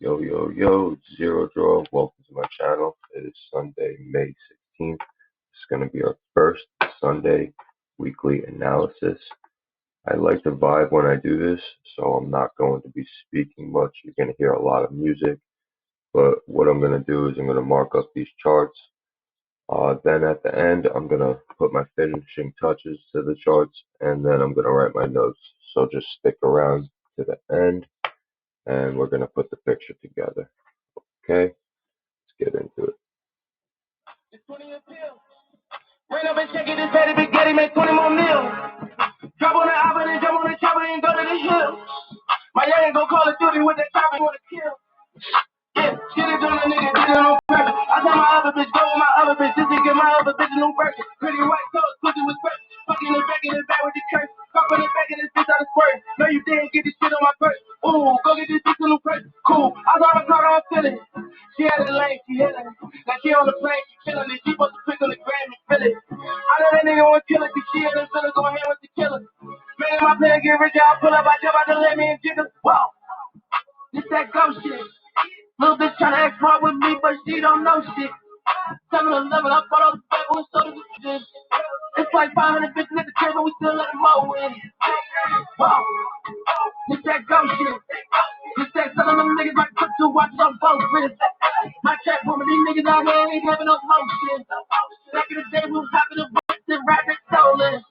Yo, yo, yo, it's Zero Draw. Welcome to my channel. It is Sunday, May 16th. It's going to be our first Sunday weekly analysis. I like to vibe when I do this, so I'm not going to be speaking much. You're going to hear a lot of music, but what I'm going to do is I'm going to mark up these charts. Then at the end, I'm going to put my finishing touches to the charts, and then I'm going to write my notes. So just stick around to the end, and we're going to put the picture together. Okay? Get into it. Rain up and check it, this petty big daddy make 20 more mil. Drop on the album and jump on the chopper and go to the hill. My young ain't gon' call of duty with that chopper, wanna kill. Yeah, shit is on a nigga, did it on purpose. I tell my other bitch, go with my other bitch, just to get my other bitch a new burger. Pretty white toes, pussy with fresh. Fucking in the back with the curse. Fuck in the back of this bitch out of squirt. No, you didn't get this shit on my purse. Ooh, go get this bitch a new purse. Cool, I saw her car, I'm feeling it. She had a lane, she hit it. Now she on the plane, she chillin' it. She supposed to pick on the gram and feel it. I know that nigga wanna kill it, cause she and the feelings going hand with the killer. Man, my plan get rich, I'll pull up, I jump out the let me and jiggle. Whoa, this that ghost shit. Little bitch tryna act smart with me, but she don't know shit. 7-Eleven, I bought all the paper and soda with this. It's like 500 bitches at the table, we still let them all win. Whoa, this that ghost shit. This that selling them niggas like put two watches on both wrists. My trap woman, these niggas out here ain't having no motion. Back in the day, we was having a voice and rapping stolen.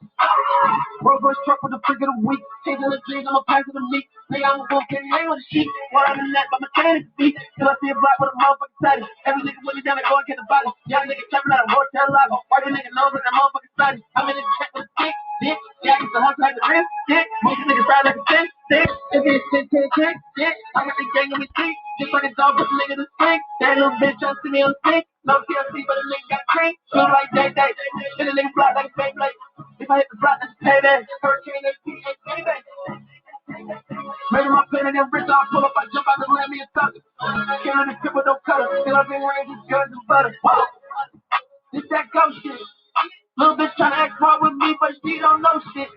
Rolls Royce truck with the freak of the week. Changing the jeans, I'm a pass of the meat. Nigga, I'm gonna get hang with the sheet. While I'm in that, but my chain is beat. Till I see a block with a motherfucking study. Every nigga with me down and go and get the body. Young nigga trapping out a hotel lobby. Why you nigga knows like that motherfucking study? I'm in this check with a stick, dick. Yeah, I used to hustle like the wrist, dick. Most niggas ride like a stick, dick. If it's tick, dick. I'm with the gang and we stick. Just like a dog with a nigga to stick. That little bitch trying to see me on the stick. No TLC, but a nigga got cream. Feel like day. Hit a nigga block like a fake blade. If I hit the block, that's payday. Hurricane AP, payday. Maybe my pen and then rich, I'll pull up, I jump out and land me a sucker. Killing the tip with no cutter. Still up in range with guns and butter. Whoa, this that ghost shit. Little bitch tryna act smart with me, but she don't know shit.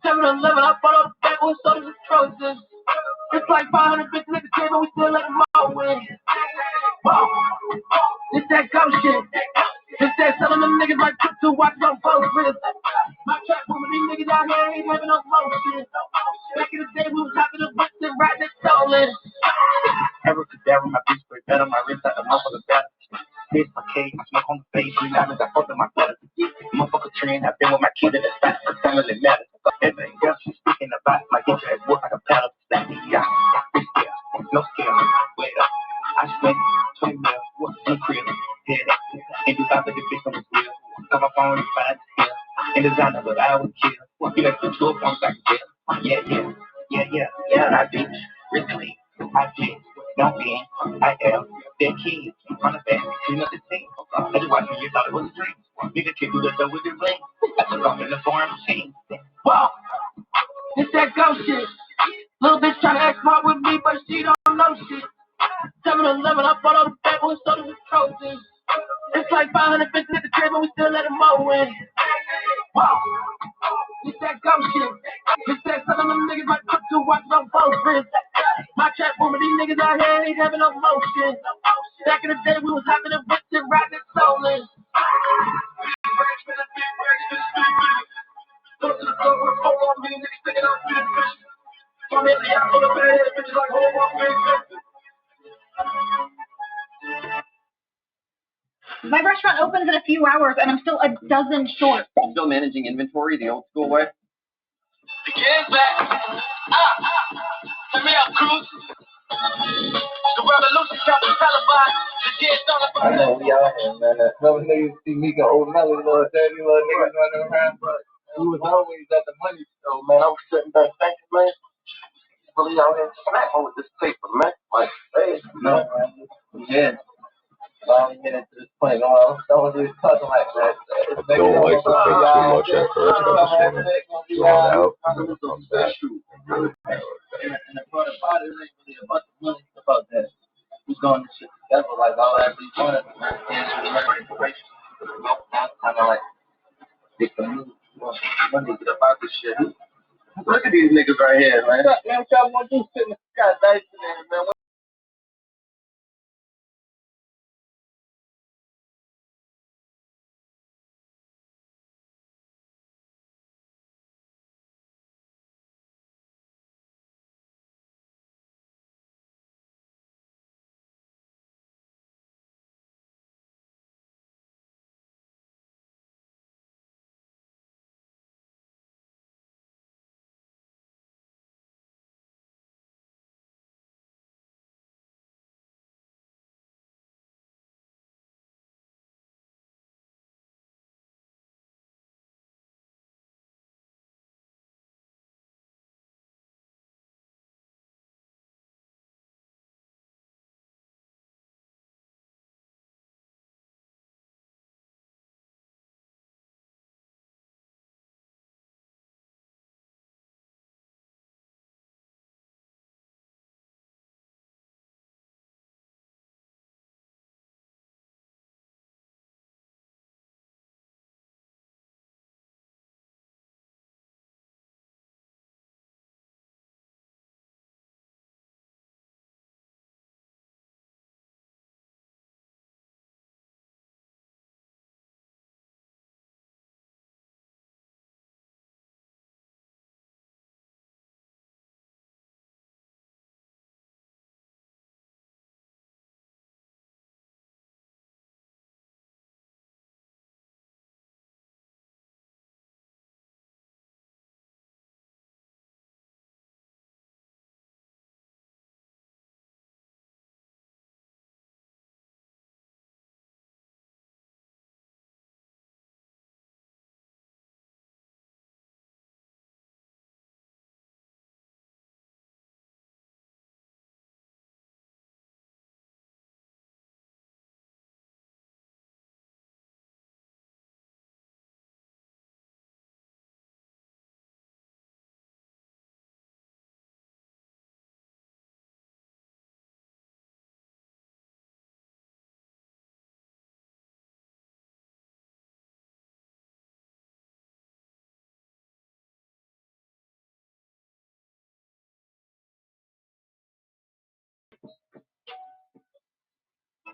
7-Eleven, I bought all the back with sodas and Trojans. It's like 500 bitches at the table, we still let them all win. Whoa, this that ghost shit. This that selling them niggas like put two watches on both wrists. My trap woman, these niggas out here ain't having no motion. Back in the day, we was having a whip and riding it stolen. Abracadabra, my bitch break better, my wrist like a motherfucker better. Bitch, my cake, I smoke on the face, 3 diamonds, I fuck with my better. Motherfucker trend, I've been with my kid in the spot, for family matters. Everything else she's speaking about, my get your ass work like a paddle. Yeah, bitch, yeah, no scale, wait up. I spent 20 mil, in the crib, head up. And do something to bitch on the grill. Got my phone and find the skill. In designer, but I would kill. You like the tour phones like a jail. Yeah, I bitch, recently. I did, don't be, I am, that kid, on the back, clean up the team. I just watched me, you thought it was a dream. Nigga can't do that though with the ring. I took off in the foreign machine. Whoa, this that ghost shit. Little bitch tryna act smart with me, but she don't know shit. 7-Eleven, I bought all the back with sodas and Trojans. It's like 500 bitches at the table, we still let them all win. Whoa, this that ghost shit. This that selling them niggas like put two watches on both wrists. My trap woman, these niggas out here ain't having no motion. Back in the day, we was having a bitch and riding it stolen. My restaurant opens in a few hours, and I'm still a dozen short. Still managing inventory the old school way? The kid's back. Turn me up, Cruz. The revolution got me televised. The kid's all about I know we out here, man. Some niggas see me go old Melly, little daddy, little niggas running around, but we was always at the money store, man. I was sitting back thinking, man, really out here smacking with this paper, man. Like, hey, no, man. Yeah. Finally get into this point. Don't really talking like that. I don't like to think too much at first. I just want to draw it out and then come back and really And the part about it ain't really about the money, it's about that. Who's going to shit together, like all that we wanted. And inspiration. Now it's kind of like, take the move. Money, get up out this shit. Look at these niggas right here, man. Man, what y'all want to do sitting in the sky, dice in there, man.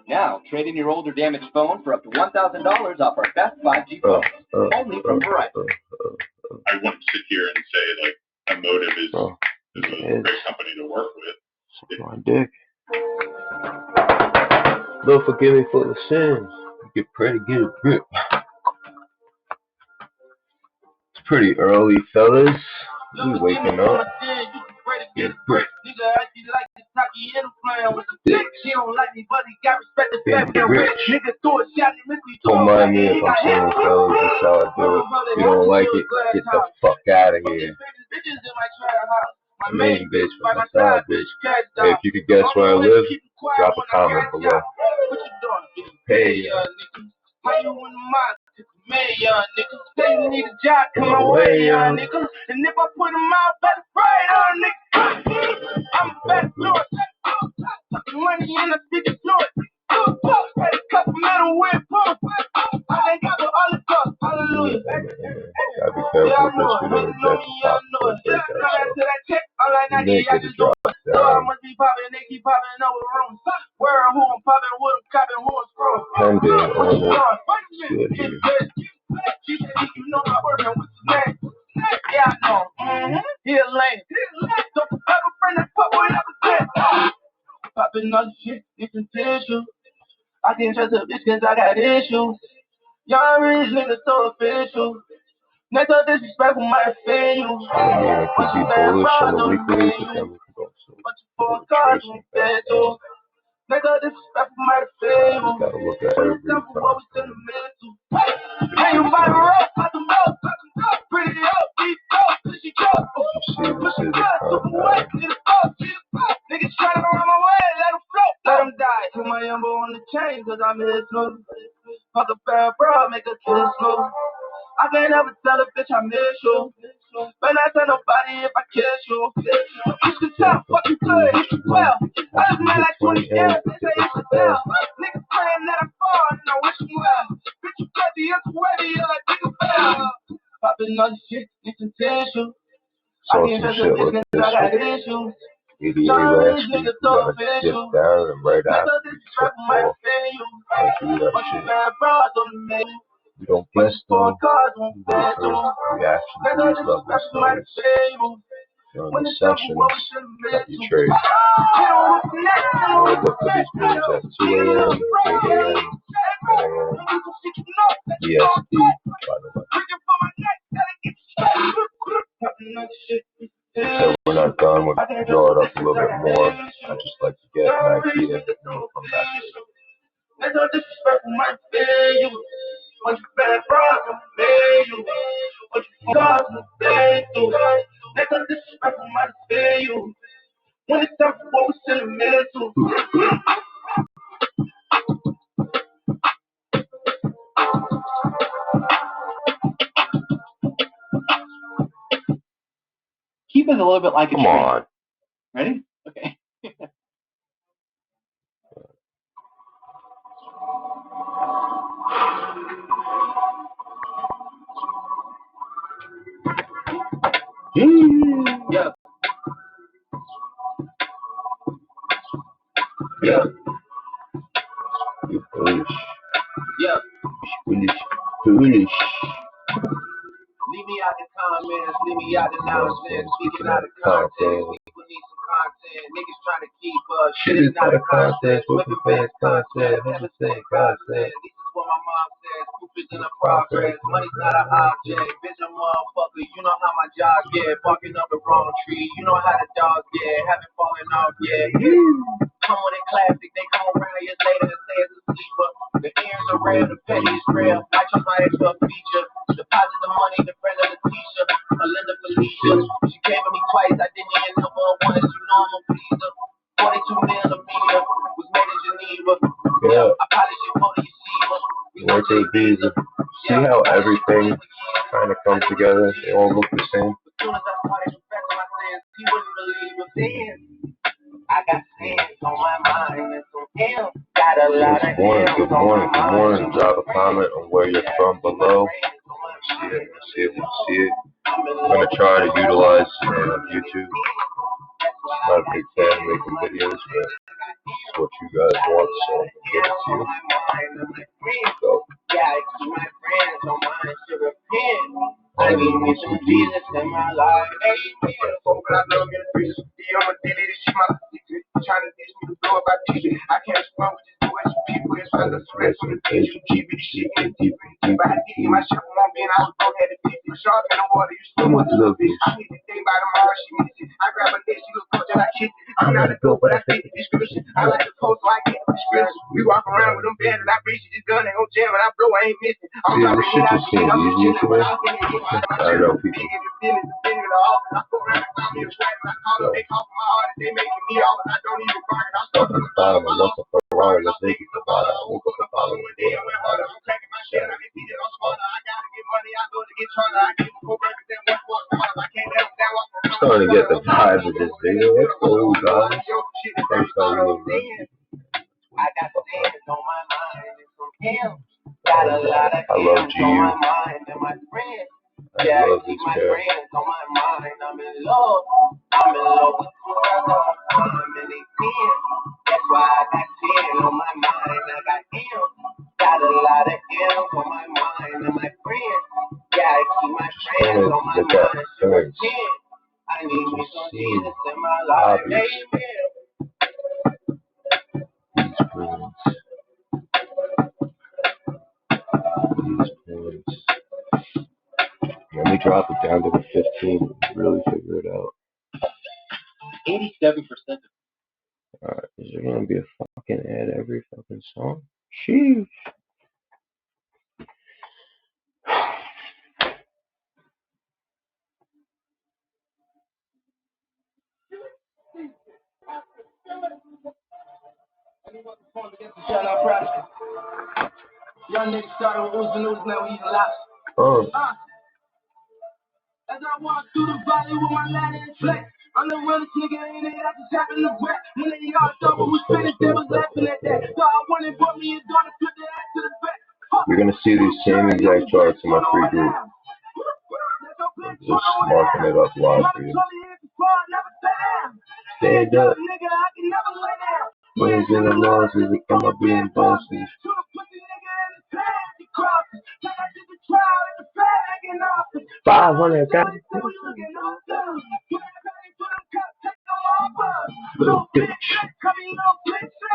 Now, trade in your old or damaged phone for up to $1,000 off our best 5G phones, only from Verizon. I wouldn't sit here and say, like, Emotive is a great company to work with. Suck my dick. Lord forgive me for the sins. Get pray to get a grip. It's pretty early, fellas. We waking up. Get grip. She don't like me, but he got respect to Getting step rich. Nigga threw a shot and missed me. Don't mind me if I'm saying, fellas, that's how I do it. If you don't like it, get the fuck out of here. My main bitch, my side bitch. Hey, if you could guess where I live, drop a comment below. Hey, How you in the mind? Man, young nigga. Say you need a job, come my way, young nigga. And if I put him out, better pray, young nigga. I'm better do it. Money in the bitch do it. Had a couple metal with pump. I ain't got the all the stuff. Hallelujah. gotta be careful with this. We don't reject the pop for break that. You make it a drop down. I must be popping, they keep popping over rooms. Where who I'm popping, who I'm copping, who I'm screwing. Pending on it. Good here. She said, you know my working with his name. Yeah, I know. He a lame. Don't have a friend that fuck with everything. Popping all the shit, it's an issue. I can't trust a bitch cause I got issues. Y'all rich niggas so official. Next up disrespectful might offend you. I mean, it could be bullish on the weekly, but then we can go some tracing back down. Next up disrespectful might offend you. Gotta look at every time. Hey, you might roll, pop them up, pretty up, deep up, pushy up. You see, this is a compound. Niggas trying around my way, let them float, let them die. Put my elbow on the chain, cause I'm his smooth. Fuck a bad bro, make a kiss smooth. I can't ever tell a bitch I miss you. But not tell nobody if I kiss you. You should tell, fuck you good, you should well. I just met like 20 years, they say you should tell. Niggas praying that I fall, and I wish you well. Bitch, you crazy, you're too heavy, you're like nigga fell. Popping all this shit, it's an issue. Saw some shit like this with 88 last week. We got a dip down and right after we took off. Like we that shit. We don't guess them. We wait for reaction to these levels. So you're on the sessions that you trade. We'll look for these moves at 2 a.m., 8 a.m., 10 a.m. EST, by the way. So we're not done. We'll draw it up a little bit more. I just like to get an idea and then we'll come back to it. There's no disrespect for my failure. What you bad bros will pay you. What you cause will pay you. There's no disrespect for my failure. When it's time for what we're sentimental. Keep it a little bit like a Come tree. on. Ready? Okay. Yeah. Yeah. You're foolish. Yeah. Foolish. Leave me out the comments, leave me out the nonsense, speaking out of context. People need some content. Niggas trying to keep up. Shit is not a contest, whipping fast content. Everything God said. This is what my mom says. Stupid in a progress. Money's not an object. Bitch, a motherfucker. You know how my job get. Barking up the wrong tree. You know how the dogs get. Haven't fallen off yet. Come on in classic. They come around years later and say it's a sleeper. The ears are real, the penny is real. I choose my extra feature. Deposit the money, the friend of Leticia. Melinda Felicia. She came to me twice. I didn't even know her once. You know I'm a pleaser. 42 millimeter was made in Geneva. Yeah. I polish it for the yeshiva. Work with visa. See how everything kind of comes together? They all look the same. As soon as I started confessing my sins, he wouldn't believe a sin. I got sins on my mind and some him. Got a lot of Good morning. Drop a comment on where you're from below. See it. I'm going to try to utilize YouTube. Not a big fan of making videos, but what you guys want, so I'm gonna give it to you. So, I need me some Jesus in my life. Trying to teach me to blow about teaching. I can't respond with just doing some people. It's trying to spread some attention. Keep it shit in deep. But I did get my shit from one being I was broke, had to fix it. Sharp in the water, you still want to look bitch. I need to think by tomorrow, she needs it. I grab a dick, she look good, then I kiss it. I'm not a dope, but I fit the description. I like to post, so I get the description. We walk around with them bands, and I bitch, she just done, ain't gon' jam, and I blow, I ain't missing. I'm yeah, this shit just seems easy to me. I know people. Stuck in the bottom, I left a Ferrari, let's take it to the bottom. I woke up the following day, I went hard. I'm starting to get the vibe of this video. Let's go, guys. First time we look good. I love GU. I love this pair. I'm in love with that's why I got 10 on my mind. I got M. Got a lot of M on my mind. And my friends. Gotta keep my friends on my mind. I need me some Jesus in my life. Let me drop it down to the 15. Really figure it out. 87%. Alright, is there gonna be a fucking ad every fucking song? Sheesh. Young niggas started with Uzi News, now we eating lots. As I walk through the valley with my ladder and flex, I'm the realest nigga in it, I just happen to wreck. When they all thought we was finished, they was laughing at that. So I went and bought me a daughter, put the ass to the back. You're gonna see these same exact charts in my free group. Just marking it up live for you. Stand up. Wins in the losses, it come up being bosses. 500 guys. Little bitch.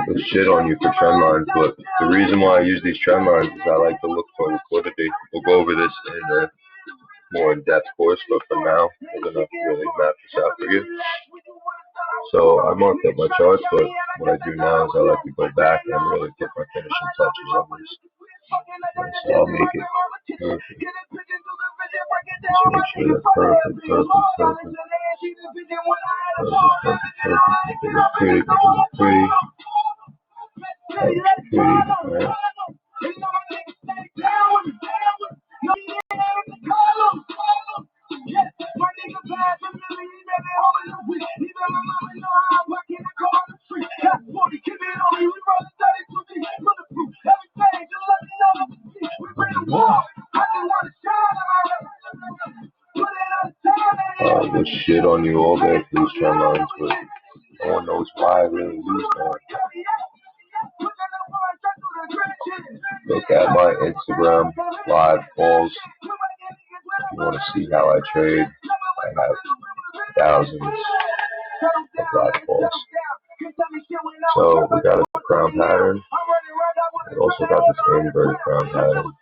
There's shit on you for trend lines, but the reason why I use these trend lines is I like to look for liquidity. We'll go over this in a more in-depth course, but for now, we're gonna really map this out for you. So I marked up my charts, but what I do now is I like to go back and really put my finishing touches on this. So I'll make it perfect. Just make sure they're perfect. Make it look pretty, make it look pretty. That looks pretty, alright. There's shit on you all day for these trend lines, but no one knows why I really lose them. Look at my Instagram live calls. If you want to see how I trade, I have thousands of live calls. So we got a crown pattern. We also got this inverted crown pattern.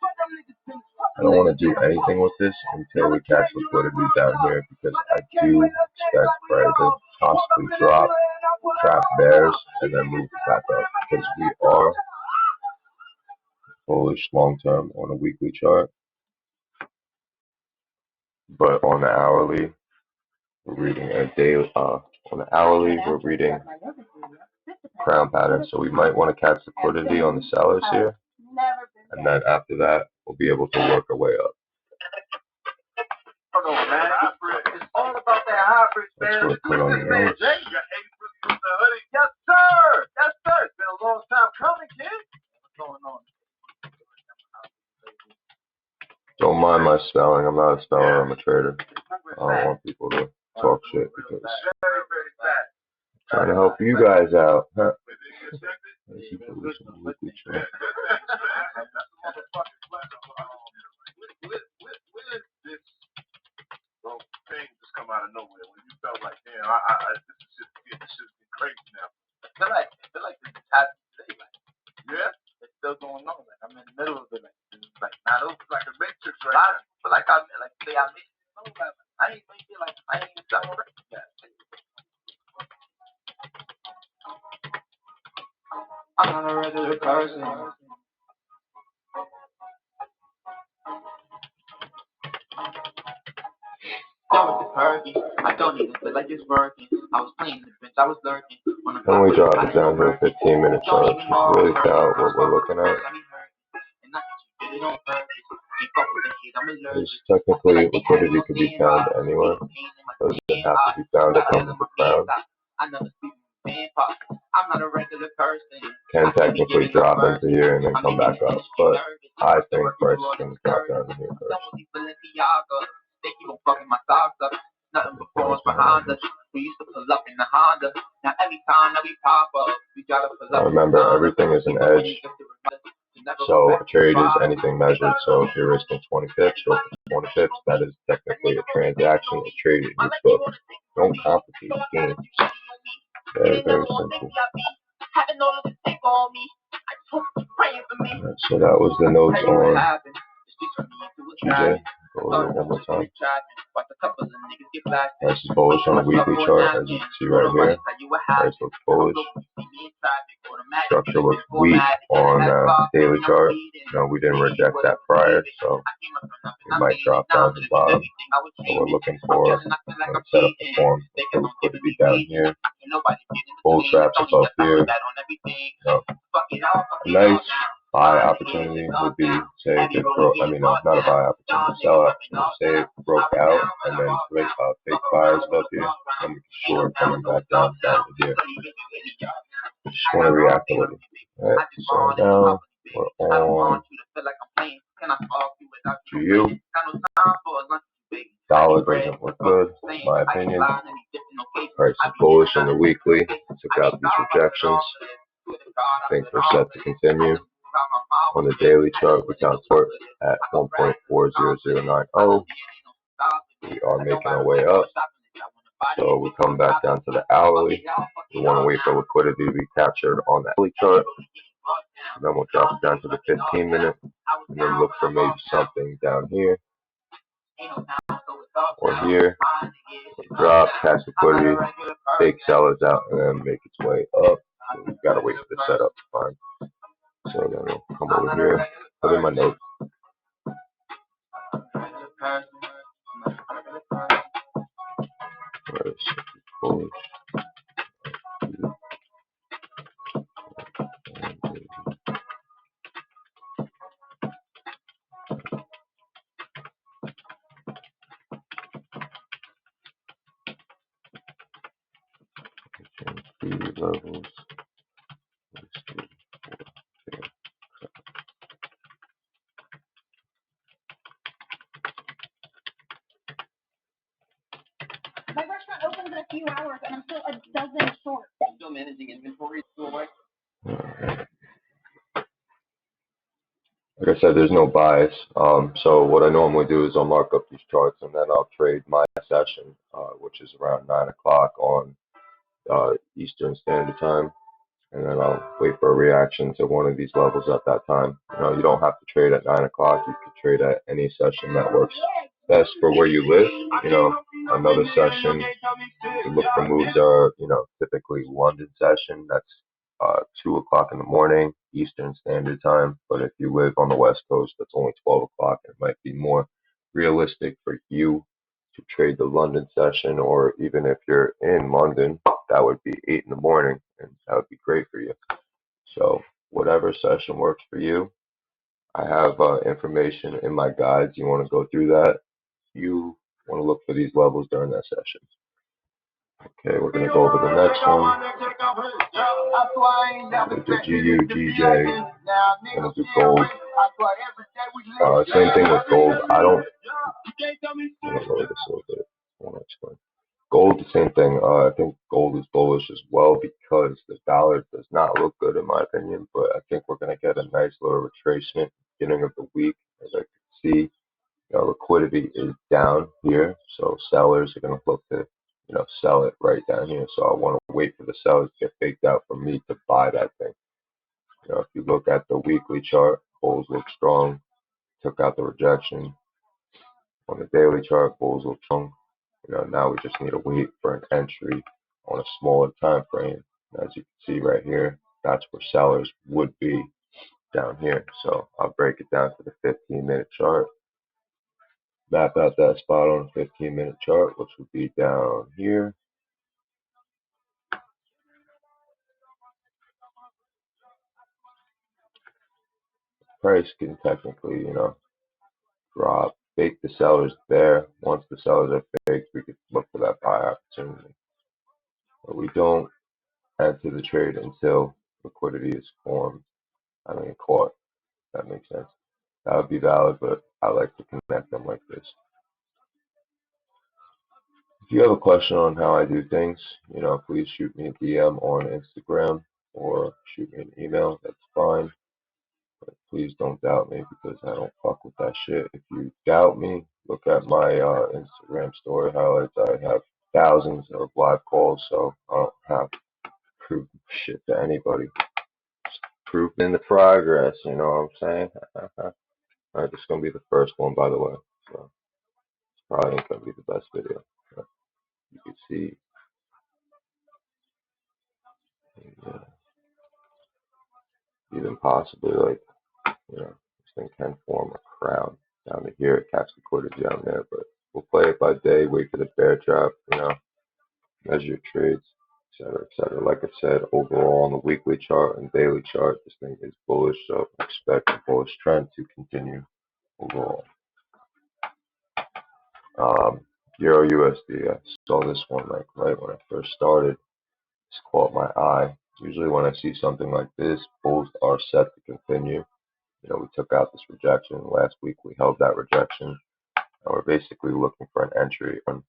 I don't want to do anything with this until we catch liquidity down here, because I do expect price to possibly drop, trap bears, and then move back up, because we are bullish long term on a weekly chart. But on the hourly, we're reading a daily. On the hourly, we're reading crown pattern. So we might want to catch liquidity on the sellers here, and then after that, we'll be able to work our way up. It's all about that hybrid, man. Let's put on the notes. Yes, sir. Yes, sir. It's been a long time coming, kid. What's going on? Don't mind my spelling. I'm not a speller. I'm a trader. I don't want people to talk shit because I'm trying to help you guys out. Huh? This is bullish on the weekly chart. Thing just come out of nowhere when you felt like, damn, this is crazy now. I feel like this is happening today. Like, yeah, it's still going on. Like, I'm in the middle of it. Like, it's like not over. Like a matrix right now. I feel like today I made it. No, like, I ain't feel like I ain't even celebrating that. I'm not a regular person. I don't even feel like it's working. I was playing the bench, I was lurking. Then we drop it down to a 15-minute chart. Really doubt what we're looking at. Because technically liquidity could be found anywhere. Doesn't have to be found at the end of the crown. Can technically drop into here and then come back up, but I think price is going to drop down to here first. They keep on fucking my socks up. Nothing but phones behind us. We used to pull up in the Honda. Now every time that we pop up, we gotta pull up. Remember, everything is an edge. So a trade is anything measured. So if you're risking 20 pips, go for 20 pips. That is technically a transaction, a trade in your book. Don't complicate the game. Very, very simple. Right, so that was the notes on GJ. Go over it one more time. Price is bullish on the weekly chart, as you can see right here. Price looks bullish. Structure looks weak on daily chart. No, we didn't reject that prior, so we might drop down to the bottom. So we're looking for a setup to form. Liquidity down here. Bull traps above here. No. A nice buy opportunity would be, say, if it broke, not a buy opportunity, sell opportunity, say it broke out and then fake buyers up here, and we can short coming back down to here. Just want to react a little. Alright, so now we're on GU. Dollar doesn't look good, in my opinion. Price is bullish on the weekly. Took out these rejections. I think we're set to continue. On the daily chart, we got support at 1.40090. We are making our way up. So we come back down to the hourly. We want to wait for liquidity to be captured on the daily chart. And then we'll drop it down to the 15-minute. And then look for maybe something down here or here. Drop, catch liquidity, take sellers out, and then make its way up. So we've got to wait for the setup to find. So then we'll come over here, put in my notes. Bullish. Levels. My restaurant opens in a few hours, and I'm still a dozen short. Still managing inventory. Like I said, there's no bias. So what I normally do is I'll mark up these charts and then I'll trade my session, which is around 9 o'clock on Eastern Standard Time. And then I'll wait for a reaction to one of these levels at that time. You don't have to trade at 9 o'clock. You can trade at any session that works best for where you live. Another session, you look for moves are, typically London session. That's 2 o'clock in the morning, Eastern Standard Time. But if you live on the West Coast, that's only 12 o'clock. It might be more realistic for you to trade the London session, or even if you're in London, that would be 8 in the morning, and that would be great for you. So whatever session works for you, I have information in my guides. You want to go through that. You want to look for these levels during that session. Okay, we're going to go over the next one. We'll do GU, GJ, and we'll do gold. Same thing with gold. I don't lower this a little bit. I want to explain. Gold, the same thing. I think gold is bullish as well because the dollar does not look good in my opinion, but I think we're going to get a nice little retracement beginning of the week. As I can see, liquidity is down here, so sellers are going to look to, sell it right down here. So I want to wait for the sellers to get faked out for me to buy that thing. If you look at the weekly chart, bulls look strong, took out the rejection. On the daily chart, bulls look strong. Now we just need to wait for an entry on a smaller time frame. As you can see right here, that's where sellers would be down here. So I'll break it down to the 15-minute chart. Map out that spot on the 15-minute chart, which would be down here. Price can technically, drop, fake the sellers there. Once the sellers are faked, we could look for that buy opportunity. But we don't enter the trade until liquidity is formed. Caught. That makes sense. That would be valid, but I like to connect them like this. If you have a question on how I do things, please shoot me a DM on Instagram or shoot me an email. That's fine. But please don't doubt me because I don't fuck with that shit. If you doubt me, look at my Instagram story highlights. I have thousands of live calls, so I don't have proof shit to anybody. Proof in the progress, you know what I'm saying? Alright, this is going to be the first one, by the way. So it's probably ain't going to be the best video. But you can see, yeah, even possibly like, this thing can form a crown down to here. It catch liquidity down there, but we'll play it by day, wait for the bear trap, measure your trades, etc., etc. Like I said, overall on the weekly chart and daily chart, this thing is bullish, so expect the bullish trend to continue overall. Euro USD, I saw this one like right when I first started. It's caught my eye. Usually when I see something like this, bulls are set to continue. We took out this rejection last week. We held that rejection. And we're basically looking for an entry on,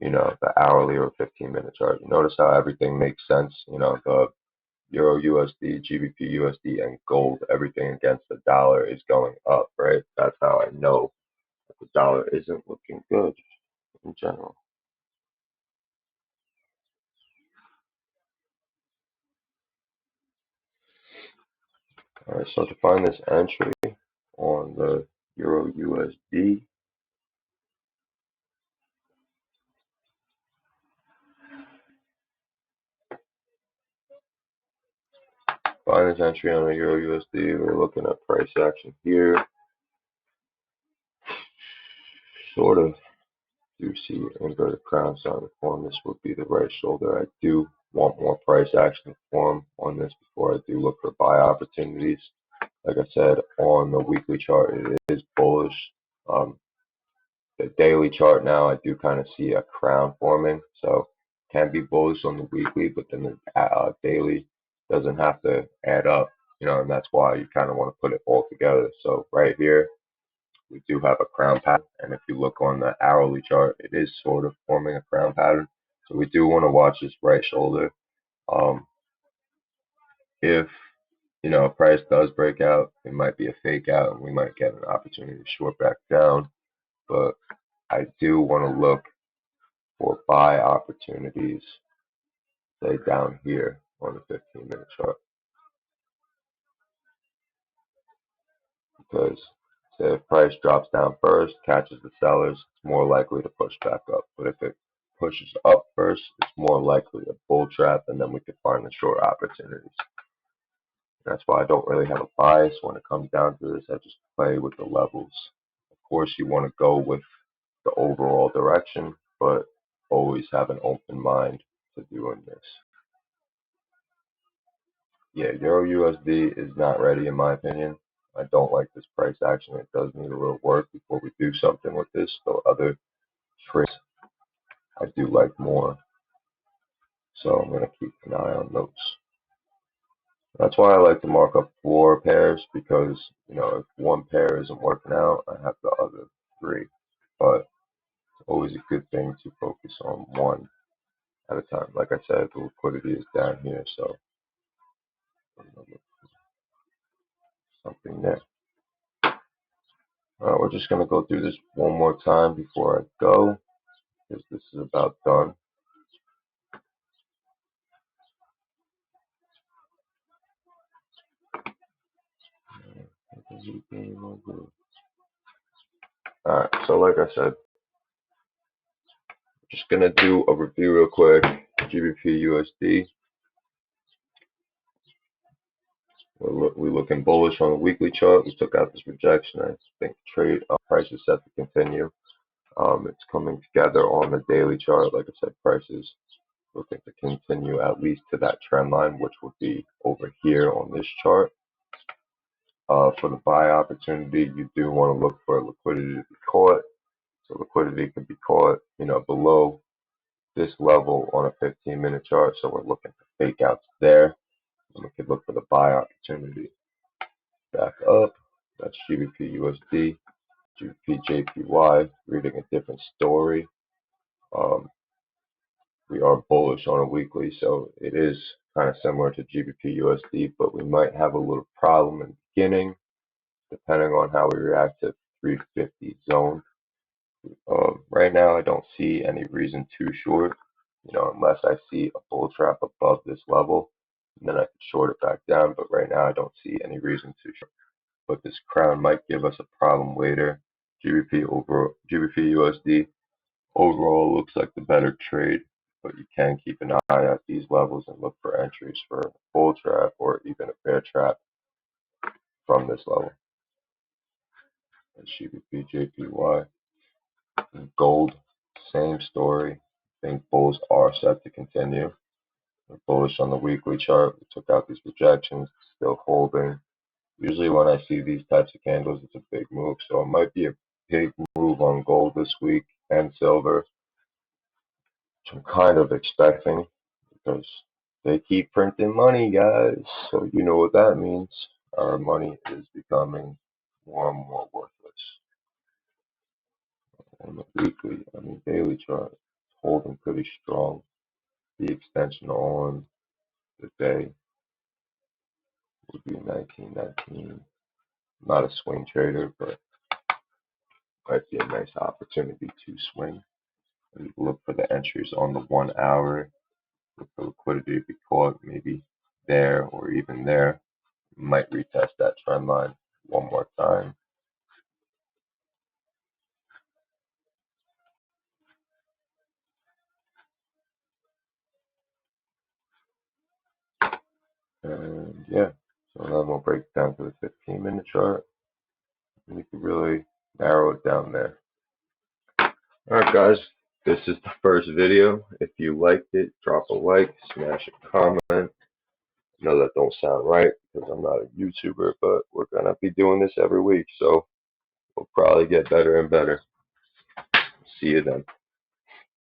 the hourly or 15-minute chart. You notice how everything makes sense. The Euro USD, GBP USD, and gold, everything against the dollar is going up, right? That's how I know that the dollar isn't looking good in general. All right, so to find this entry on the Euro USD, find this entry on the Euro USD, we're looking at price action here. Sort of do see inverted crown sign to form. This would be the right shoulder. I do want more price action to form on this before I do look for buy opportunities. Like I said, on the weekly chart, it is bullish. The daily chart now, I do kind of see a crown forming, so can be bullish on the weekly, but then the daily doesn't have to add up, and that's why you kind of want to put it all together. So right here, we do have a crown pattern, and if you look on the hourly chart, it is sort of forming a crown pattern. So we do want to watch this right shoulder. If price does break out, it might be a fake out, and we might get an opportunity to short back down. But I do want to look for buy opportunities, say down here on the 15-minute chart, because say if price drops down first, catches the sellers, it's more likely to push back up. But if it pushes up first, it's more likely a bull trap, and then we could find the short opportunities. That's why I don't really have a bias when it comes down to this. I just play with the levels. Of course, you want to go with the overall direction, but always have an open mind to doing this. Yeah, Euro USD is not ready in my opinion. I don't like this price action. It does need a little work before we do something with this. So other trades I do like more. So I'm going to keep an eye on those. That's why I like to mark up 4 pairs because, if one pair isn't working out, I have the other 3. But always a good thing to focus on one at a time. Like I said, the liquidity is down here, so something there. We're just going to go through this one more time before I go, because this is about done. Alright, so like I said, just going to do a review real quick. GBP USD. We're looking bullish on the weekly chart. We took out this rejection. I think trade price is set to continue. It's coming together on the daily chart. Like I said, prices looking to continue at least to that trend line, which would be over here on this chart. For the buy opportunity, you do want to look for liquidity to be caught. So liquidity could be caught, below this level on a 15-minute chart. So we're looking for fake outs there. And we could look for the buy opportunity. Back up. That's GBP USD, GBP JPY, reading a different story. We are bullish on a weekly, so it is kind of similar to GBP USD, but we might have a little problem in the beginning, depending on how we react to 350 zone. Right now, I don't see any reason to short, unless I see a bull trap above this level, and then I could short it back down. But right now, I don't see any reason to short. But this crown might give us a problem later. GBP USD overall looks like the better trade, but you can keep an eye at these levels and look for entries for a bull trap or even a bear trap from this level. And GBP JPY. Gold, same story. I think bulls are set to continue. We're bullish on the weekly chart. We took out these rejections, still holding. Usually when I see these types of candles, it's a big move. So it might be a big move on gold this week and silver, which I'm kind of expecting because they keep printing money, guys. So you know what that means. Our money is becoming more and more worthless. On the weekly, daily chart, it's holding pretty strong. The extension on the day would be 1919. Not a swing trader, but might be a nice opportunity to swing. And look for the entries on the 1 hour. Look for liquidity to be caught, maybe there or even there. Might retest that trend line one more time. And yeah, so then we'll break down to the 15-minute chart. And we can really narrow it down there. Alright guys, this is the first video. If you liked it, drop a like, smash a comment. I know that don't sound right because I'm not a YouTuber, but we're going to be doing this every week, so we'll probably get better and better. See you then.